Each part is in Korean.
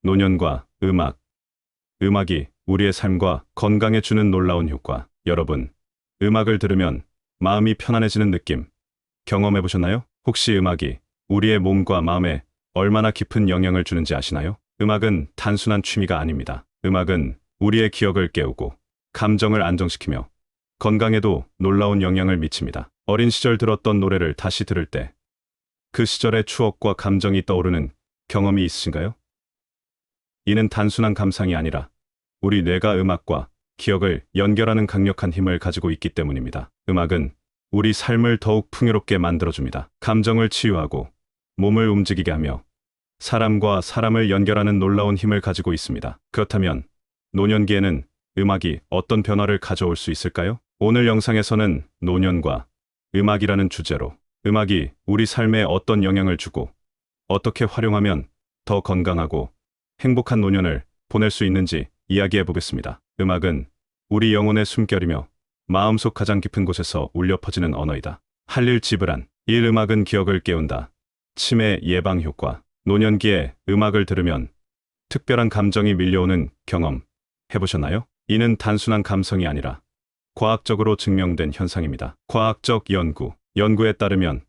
노년과 음악. 음악이 우리의 삶과 건강에 주는 놀라운 효과. 여러분, 음악을 들으면 마음이 편안해지는 느낌 경험해 보셨나요? 혹시 음악이 우리의 몸과 마음에 얼마나 깊은 영향을 주는지 아시나요? 음악은 단순한 취미가 아닙니다. 음악은 우리의 기억을 깨우고 감정을 안정시키며 건강에도 놀라운 영향을 미칩니다. 어린 시절 들었던 노래를 다시 들을 때 그 시절의 추억과 감정이 떠오르는 경험이 있으신가요? 이는 단순한 감상이 아니라 우리 뇌가 음악과 기억을 연결하는 강력한 힘을 가지고 있기 때문입니다. 음악은 우리 삶을 더욱 풍요롭게 만들어줍니다. 감정을 치유하고 몸을 움직이게 하며 사람과 사람을 연결하는 놀라운 힘을 가지고 있습니다. 그렇다면 노년기에는 음악이 어떤 변화를 가져올 수 있을까요? 오늘 영상에서는 노년과 음악이라는 주제로 음악이 우리 삶에 어떤 영향을 주고 어떻게 활용하면 더 건강하고 행복한 노년을 보낼 수 있는지 이야기해 보겠습니다. 음악은 우리 영혼의 숨결이며 마음속 가장 깊은 곳에서 울려 퍼지는 언어이다. 할일 지브란. 1. 음악은 기억을 깨운다. 치매 예방 효과. 노년기에 음악을 들으면 특별한 감정이 밀려오는 경험 해보셨나요? 이는 단순한 감성이 아니라 과학적으로 증명된 현상입니다. 과학적 연구에 따르면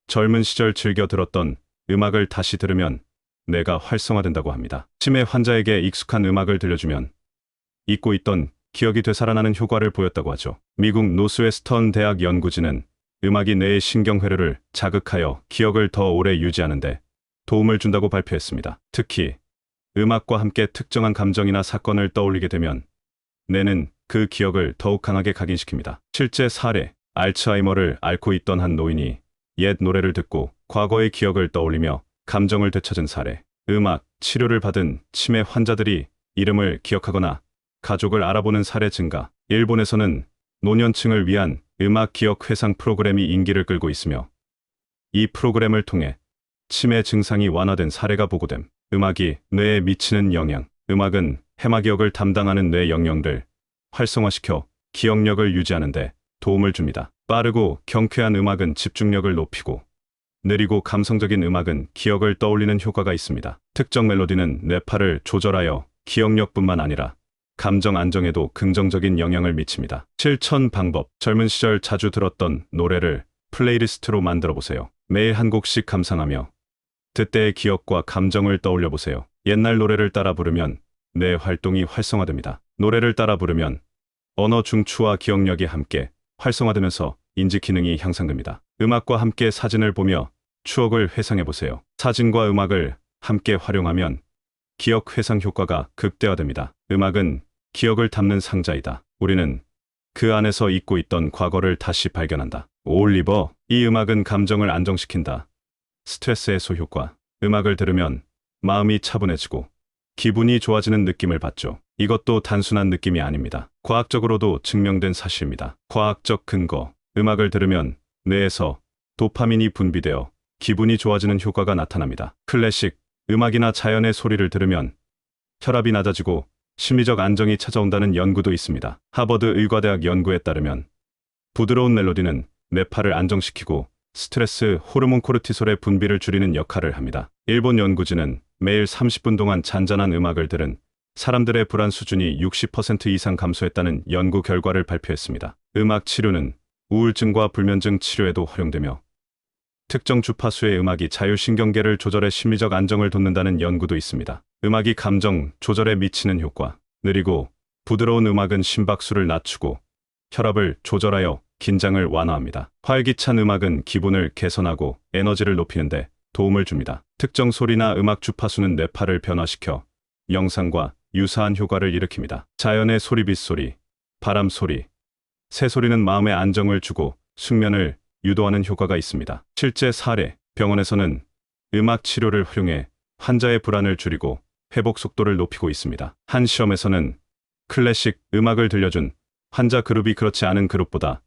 젊은 시절 즐겨 들었던 음악을 다시 들으면 뇌가 활성화된다고 합니다. 치매 환자에게 익숙한 음악을 들려주면 잊고 있던 기억이 되살아나는 효과를 보였다고 하죠. 미국 노스웨스턴 대학 연구진은 음악이 뇌의 신경회로를 자극하여 기억을 더 오래 유지하는 데 도움을 준다고 발표했습니다. 특히 음악과 함께 특정한 감정이나 사건을 떠올리게 되면 뇌는 그 기억을 더욱 강하게 각인시킵니다. 실제 사례. 알츠하이머를 앓고 있던 한 노인이 옛 노래를 듣고 과거의 기억을 떠올리며 감정을 되찾은 사례. 음악 치료를 받은 치매 환자들이 이름을 기억하거나 가족을 알아보는 사례 증가. 일본에서는 노년층을 위한 음악 기억 회상 프로그램이 인기를 끌고 있으며 이 프로그램을 통해 치매 증상이 완화된 사례가 보고됨. 음악이 뇌에 미치는 영향. 음악은 해마기억을 담당하는 뇌 영역을 활성화시켜 기억력을 유지하는 데 도움을 줍니다. 빠르고 경쾌한 음악은 집중력을 높이고 느리고 감성적인 음악은 기억을 떠올리는 효과가 있습니다. 특정 멜로디는 뇌파를 조절하여 기억력뿐만 아니라 감정 안정에도 긍정적인 영향을 미칩니다. 실천 방법. 젊은 시절 자주 들었던 노래를 플레이리스트로 만들어 보세요. 매일 한 곡씩 감상하며 그때의 기억과 감정을 떠올려 보세요. 옛날 노래를 따라 부르면 뇌 활동이 활성화됩니다. 노래를 따라 부르면 언어 중추와 기억력이 함께 활성화되면서 인지 기능이 향상됩니다. 음악과 함께 사진을 보며 추억을 회상해 보세요. 사진과 음악을 함께 활용하면 기억 회상 효과가 극대화됩니다. 음악은 기억을 담는 상자이다. 우리는 그 안에서 잊고 있던 과거를 다시 발견한다. 올리버. 이 음악은 감정을 안정시킨다. 스트레스 해소 효과. 음악을 들으면 마음이 차분해지고 기분이 좋아지는 느낌을 받죠. 이것도 단순한 느낌이 아닙니다. 과학적으로도 증명된 사실입니다. 과학적 근거. 음악을 들으면 뇌에서 도파민이 분비되어 기분이 좋아지는 효과가 나타납니다. 클래식 음악이나 자연의 소리를 들으면 혈압이 낮아지고 심리적 안정이 찾아온다는 연구도 있습니다. 하버드 의과대학 연구에 따르면 부드러운 멜로디는 뇌파를 안정시키고 스트레스 호르몬 코르티솔의 분비를 줄이는 역할을 합니다. 일본 연구진은 매일 30분 동안 잔잔한 음악을 들은 사람들의 불안 수준이 60% 이상 감소했다는 연구 결과를 발표했습니다. 음악 치료는 우울증과 불면증 치료에도 활용되며 특정 주파수의 음악이 자율신경계를 조절해 심리적 안정을 돋는다는 연구도 있습니다. 음악이 감정 조절에 미치는 효과. 느리고 부드러운 음악은 심박수를 낮추고 혈압을 조절하여 긴장을 완화합니다. 활기찬 음악은 기분을 개선하고 에너지를 높이는 데 도움을 줍니다. 특정 소리나 음악 주파수는 뇌파를 변화시켜 영상과 유사한 효과를 일으킵니다. 자연의 소리, 빗소리, 바람 소리, 새 소리는 마음의 안정을 주고 숙면을 유도하는 효과가 있습니다. 실제 사례. 병원에서는 음악 치료를 활용해 환자의 불안을 줄이고 회복 속도를 높이고 있습니다. 한 시험에서는 클래식 음악을 들려준 환자 그룹이 그렇지 않은 그룹보다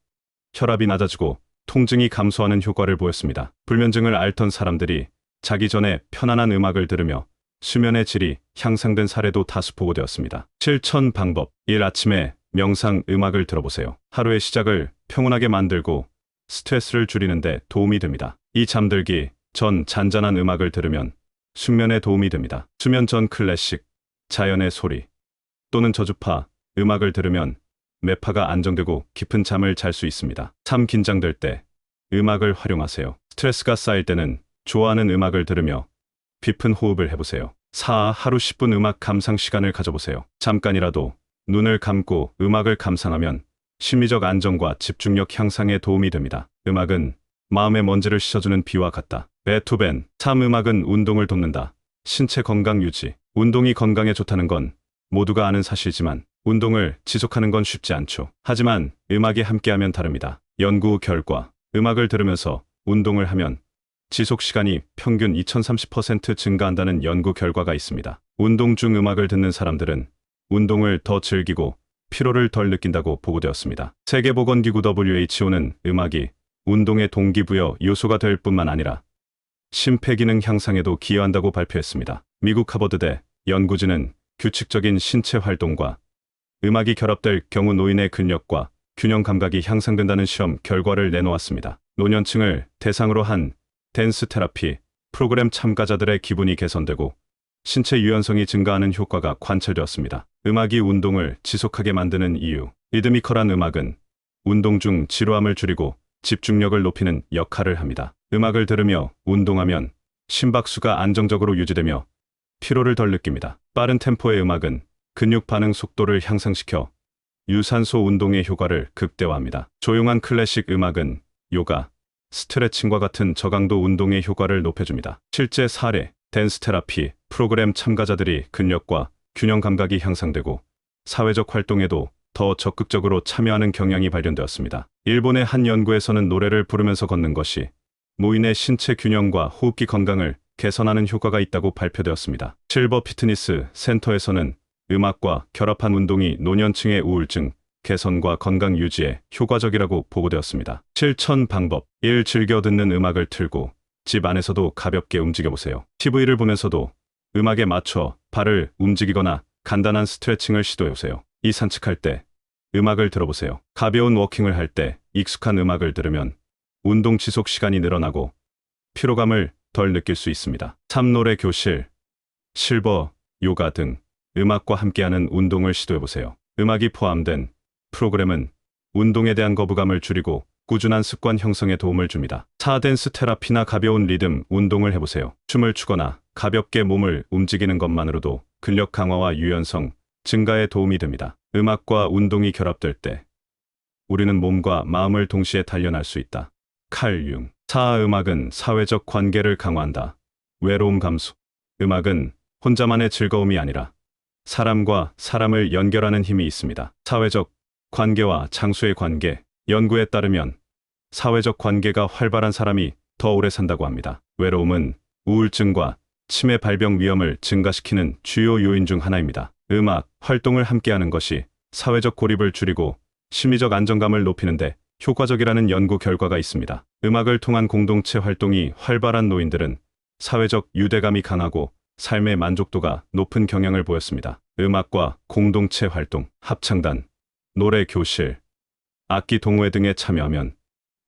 혈압이 낮아지고 통증이 감소하는 효과를 보였습니다. 불면증을 앓던 사람들이 자기 전에 편안한 음악을 들으며 수면의 질이 향상된 사례도 다수 보고되었습니다. 실천 방법. 1. 아침에 명상 음악을 들어보세요. 하루의 시작을 평온하게 만들고 스트레스를 줄이는 데 도움이 됩니다. 2. 잠들기 전 잔잔한 음악을 들으면 숙면에 도움이 됩니다. 수면 전 클래식, 자연의 소리 또는 저주파 음악을 들으면 뇌파가 안정되고 깊은 잠을 잘 수 있습니다. 참 긴장될 때 음악을 활용하세요. 스트레스가 쌓일 때는 좋아하는 음악을 들으며 깊은 호흡을 해보세요. 4. 하루 10분 음악 감상 시간을 가져보세요. 잠깐이라도 눈을 감고 음악을 감상하면 심리적 안정과 집중력 향상에 도움이 됩니다. 음악은 마음의 먼지를 씻어주는 비와 같다. 베토벤. 참 음악은 운동을 돕는다. 신체 건강 유지. 운동이 건강에 좋다는 건 모두가 아는 사실이지만 운동을 지속하는 건 쉽지 않죠. 하지만 음악이 함께하면 다릅니다. 연구 결과 음악을 들으면서 운동을 하면 지속 시간이 평균 2030% 증가한다는 연구 결과가 있습니다. 운동 중 음악을 듣는 사람들은 운동을 더 즐기고 피로를 덜 느낀다고 보고되었습니다. 세계보건기구 WHO는 음악이 운동의 동기부여 요소가 될 뿐만 아니라 심폐기능 향상에도 기여한다고 발표했습니다. 미국 하버드대 연구진은 규칙적인 신체 활동과 음악이 결합될 경우 노인의 근력과 균형 감각이 향상된다는 실험 결과를 내놓았습니다. 노년층을 대상으로 한 댄스 테라피 프로그램 참가자들의 기분이 개선되고 신체 유연성이 증가하는 효과가 관찰되었습니다. 음악이 운동을 지속하게 만드는 이유. 리드미컬한 음악은 운동 중 지루함을 줄이고 집중력을 높이는 역할을 합니다. 음악을 들으며 운동하면 심박수가 안정적으로 유지되며 피로를 덜 느낍니다. 빠른 템포의 음악은 근육 반응 속도를 향상시켜 유산소 운동의 효과를 극대화합니다. 조용한 클래식 음악은 요가, 스트레칭과 같은 저강도 운동의 효과를 높여줍니다. 실제 사례, 댄스 테라피 프로그램 참가자들이 근력과 균형 감각이 향상되고 사회적 활동에도 더 적극적으로 참여하는 경향이 발견되었습니다. 일본의 한 연구에서는 노래를 부르면서 걷는 것이 노인의 신체 균형과 호흡기 건강을 개선하는 효과가 있다고 발표되었습니다. 실버 피트니스 센터에서는 음악과 결합한 운동이 노년층의 우울증 개선과 건강 유지에 효과적이라고 보고되었습니다. 실천 방법 1. 즐겨 듣는 음악을 틀고 집 안에서도 가볍게 움직여보세요. TV를 보면서도 음악에 맞춰 발을 움직이거나 간단한 스트레칭을 시도해보세요. 2. 산책할 때 음악을 들어보세요. 가벼운 워킹을 할 때 익숙한 음악을 들으면 운동 지속 시간이 늘어나고 피로감을 덜 느낄 수 있습니다. 3. 노래 교실, 실버, 요가 등 음악과 함께하는 운동을 시도해보세요. 음악이 포함된 프로그램은 운동에 대한 거부감을 줄이고 꾸준한 습관 형성에 도움을 줍니다. 4. 댄스 테라피나 가벼운 리듬 운동을 해보세요. 춤을 추거나 가볍게 몸을 움직이는 것만으로도 근력 강화와 유연성 증가에 도움이 됩니다. 음악과 운동이 결합될 때 우리는 몸과 마음을 동시에 단련할 수 있다. 칼 융. 4. 음악은 사회적 관계를 강화한다. 외로움 감소. 음악은 혼자만의 즐거움이 아니라 사람과 사람을 연결하는 힘이 있습니다. 사회적 관계와 장소의 관계. 연구에 따르면 사회적 관계가 활발한 사람이 더 오래 산다고 합니다. 외로움은 우울증과 치매 발병 위험을 증가시키는 주요 요인 중 하나입니다. 음악, 활동을 함께하는 것이 사회적 고립을 줄이고 심리적 안정감을 높이는데 효과적이라는 연구 결과가 있습니다. 음악을 통한 공동체 활동이 활발한 노인들은 사회적 유대감이 강하고 삶의 만족도가 높은 경향을 보였습니다. 음악과 공동체 활동, 합창단, 노래 교실, 악기 동호회 등에 참여하면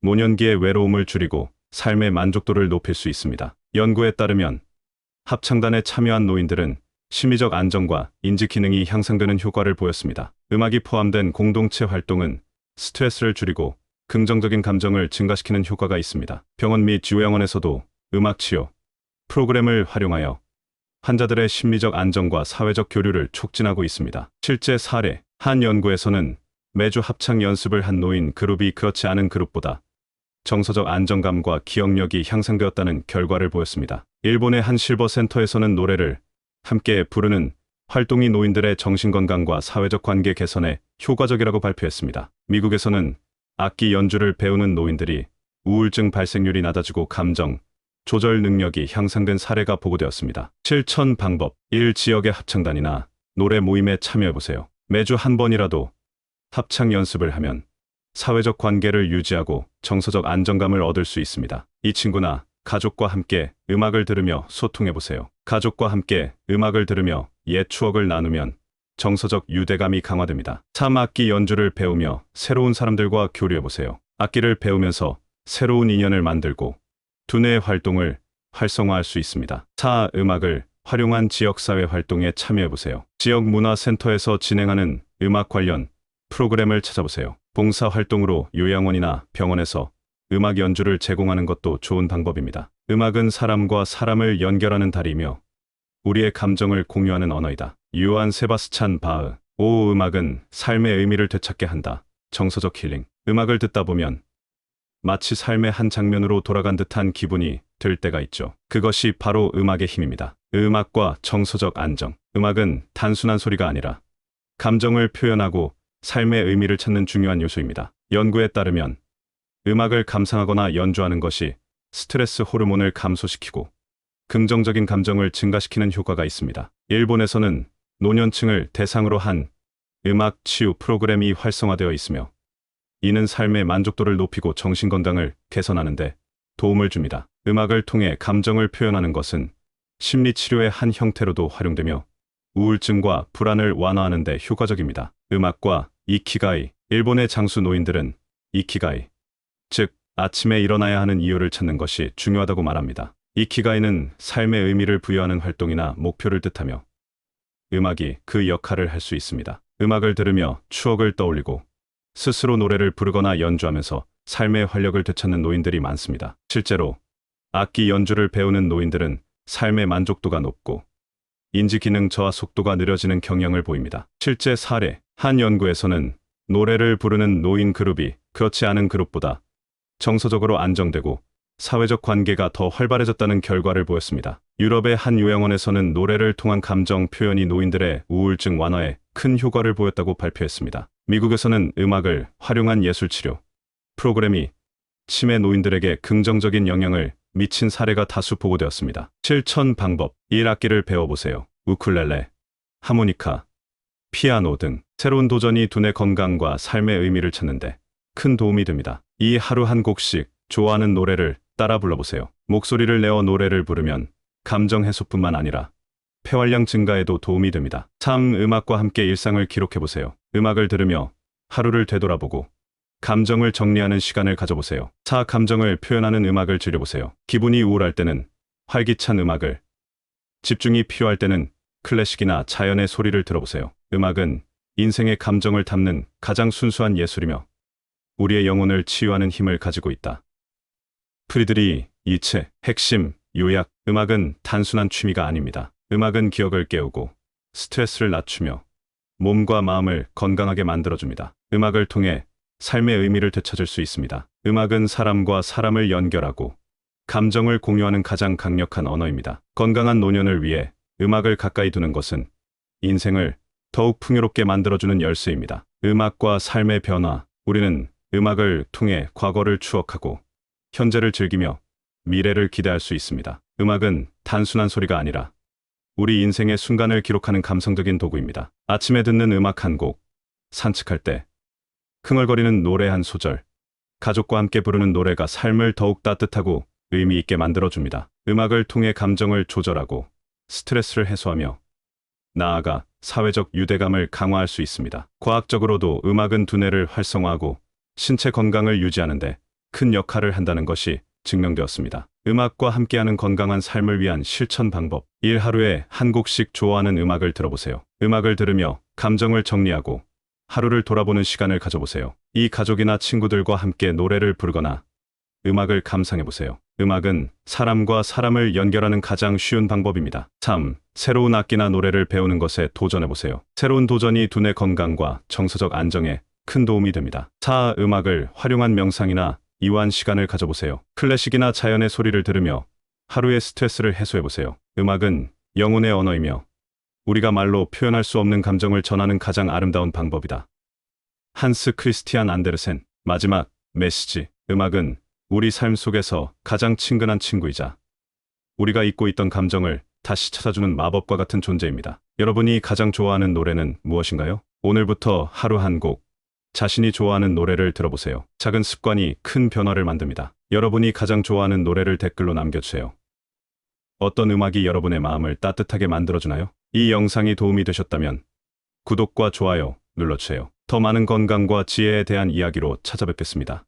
노년기의 외로움을 줄이고 삶의 만족도를 높일 수 있습니다. 연구에 따르면 합창단에 참여한 노인들은 심리적 안정과 인지 기능이 향상되는 효과를 보였습니다. 음악이 포함된 공동체 활동은 스트레스를 줄이고 긍정적인 감정을 증가시키는 효과가 있습니다. 병원 및 요양원에서도 음악 치료 프로그램을 활용하여 환자들의 심리적 안정과 사회적 교류를 촉진하고 있습니다. 실제 사례, 한 연구에서는 매주 합창 연습을 한 노인 그룹이 그렇지 않은 그룹보다 정서적 안정감과 기억력이 향상되었다는 결과를 보였습니다. 일본의 한 실버 센터에서는 노래를 함께 부르는 활동이 노인들의 정신건강과 사회적 관계 개선에 효과적이라고 발표했습니다. 미국에서는 악기 연주를 배우는 노인들이 우울증 발생률이 낮아지고 감정 조절 능력이 향상된 사례가 보고되었습니다. 실천 방법 1. 지역의 합창단이나 노래 모임에 참여해보세요. 매주 한 번이라도 합창 연습을 하면 사회적 관계를 유지하고 정서적 안정감을 얻을 수 있습니다. 이 친구나 가족과 함께 음악을 들으며 소통해보세요. 가족과 함께 음악을 들으며 옛 추억을 나누면 정서적 유대감이 강화됩니다. 3. 악기 연주를 배우며 새로운 사람들과 교류해보세요. 악기를 배우면서 새로운 인연을 만들고 두뇌의 활동을 활성화할 수 있습니다. 4. 음악을 활용한 지역사회 활동에 참여해보세요. 지역 문화센터에서 진행하는 음악 관련 프로그램을 찾아보세요. 봉사활동으로 요양원이나 병원에서 음악 연주를 제공하는 것도 좋은 방법입니다. 음악은 사람과 사람을 연결하는 다리이며 우리의 감정을 공유하는 언어이다. 요한 세바스찬 바흐. 5. 음악은 삶의 의미를 되찾게 한다. 정서적 힐링. 음악을 듣다 보면 마치 삶의 한 장면으로 돌아간 듯한 기분이 들 때가 있죠. 그것이 바로 음악의 힘입니다. 음악과 정서적 안정. 음악은 단순한 소리가 아니라 감정을 표현하고 삶의 의미를 찾는 중요한 요소입니다. 연구에 따르면 음악을 감상하거나 연주하는 것이 스트레스 호르몬을 감소시키고 긍정적인 감정을 증가시키는 효과가 있습니다. 일본에서는 노년층을 대상으로 한 음악 치유 프로그램이 활성화되어 있으며 이는 삶의 만족도를 높이고 정신건강을 개선하는 데 도움을 줍니다. 음악을 통해 감정을 표현하는 것은 심리치료의 한 형태로도 활용되며 우울증과 불안을 완화하는 데 효과적입니다. 음악과 이키가이. 일본의 장수 노인들은 이키가이, 즉 아침에 일어나야 하는 이유를 찾는 것이 중요하다고 말합니다. 이키가이는 삶의 의미를 부여하는 활동이나 목표를 뜻하며 음악이 그 역할을 할 수 있습니다. 음악을 들으며 추억을 떠올리고 스스로 노래를 부르거나 연주하면서 삶의 활력을 되찾는 노인들이 많습니다. 실제로 악기 연주를 배우는 노인들은 삶의 만족도가 높고 인지기능 저하 속도가 느려지는 경향을 보입니다. 실제 사례. 한 연구에서는 노래를 부르는 노인 그룹이 그렇지 않은 그룹보다 정서적으로 안정되고 사회적 관계가 더 활발해졌다는 결과를 보였습니다. 유럽의 한 요양원에서는 노래를 통한 감정 표현이 노인들의 우울증 완화에 큰 효과를 보였다고 발표했습니다. 미국에서는 음악을 활용한 예술치료 프로그램이 치매 노인들에게 긍정적인 영향을 미친 사례가 다수 보고되었습니다. 실천 방법. 1악기를 배워보세요. 우쿨렐레, 하모니카, 피아노 등 새로운 도전이 두뇌 건강과 삶의 의미를 찾는데 큰 도움이 됩니다. 2. 하루 한 곡씩 좋아하는 노래를 따라 불러보세요. 목소리를 내어 노래를 부르면 감정 해소뿐만 아니라 폐활량 증가에도 도움이 됩니다. 3. 음악과 함께 일상을 기록해보세요. 음악을 들으며 하루를 되돌아보고 감정을 정리하는 시간을 가져보세요. 4. 감정을 표현하는 음악을 즐겨보세요. 기분이 우울할 때는 활기찬 음악을, 집중이 필요할 때는 클래식이나 자연의 소리를 들어보세요. 음악은 인생의 감정을 담는 가장 순수한 예술이며 우리의 영혼을 치유하는 힘을 가지고 있다. 프리드리 니체. 핵심, 요약. 음악은 단순한 취미가 아닙니다. 음악은 기억을 깨우고 스트레스를 낮추며 몸과 마음을 건강하게 만들어줍니다. 음악을 통해 삶의 의미를 되찾을 수 있습니다. 음악은 사람과 사람을 연결하고 감정을 공유하는 가장 강력한 언어입니다. 건강한 노년을 위해 음악을 가까이 두는 것은 인생을 더욱 풍요롭게 만들어주는 열쇠입니다. 음악과 삶의 변화. 우리는 음악을 통해 과거를 추억하고 현재를 즐기며 미래를 기대할 수 있습니다. 음악은 단순한 소리가 아니라 우리 인생의 순간을 기록하는 감성적인 도구입니다. 아침에 듣는 음악 한 곡, 산책할 때 흥얼거리는 노래 한 소절, 가족과 함께 부르는 노래가 삶을 더욱 따뜻하고 의미 있게 만들어줍니다. 음악을 통해 감정을 조절하고 스트레스를 해소하며 나아가 사회적 유대감을 강화할 수 있습니다. 과학적으로도 음악은 두뇌를 활성화하고 신체 건강을 유지하는 데 큰 역할을 한다는 것이 증명되었습니다. 음악과 함께하는 건강한 삶을 위한 실천 방법. 1. 하루에 한 곡씩 좋아하는 음악을 들어보세요. 음악을 들으며 감정을 정리하고 하루를 돌아보는 시간을 가져보세요. 2. 가족이나 친구들과 함께 노래를 부르거나 음악을 감상해보세요. 음악은 사람과 사람을 연결하는 가장 쉬운 방법입니다. 3. 새로운 악기나 노래를 배우는 것에 도전해보세요. 새로운 도전이 두뇌 건강과 정서적 안정에 큰 도움이 됩니다. 4. 음악을 활용한 명상이나 이완 시간을 가져보세요. 클래식이나 자연의 소리를 들으며 하루의 스트레스를 해소해보세요. 음악은 영혼의 언어이며 우리가 말로 표현할 수 없는 감정을 전하는 가장 아름다운 방법이다. 한스 크리스티안 안데르센. 마지막 메시지. 음악은 우리 삶 속에서 가장 친근한 친구이자 우리가 잊고 있던 감정을 다시 찾아주는 마법과 같은 존재입니다. 여러분이 가장 좋아하는 노래는 무엇인가요? 오늘부터 하루 한 곡, 자신이 좋아하는 노래를 들어보세요. 작은 습관이 큰 변화를 만듭니다. 여러분이 가장 좋아하는 노래를 댓글로 남겨주세요. 어떤 음악이 여러분의 마음을 따뜻하게 만들어주나요? 이 영상이 도움이 되셨다면 구독과 좋아요 눌러주세요. 더 많은 건강과 지혜에 대한 이야기로 찾아뵙겠습니다.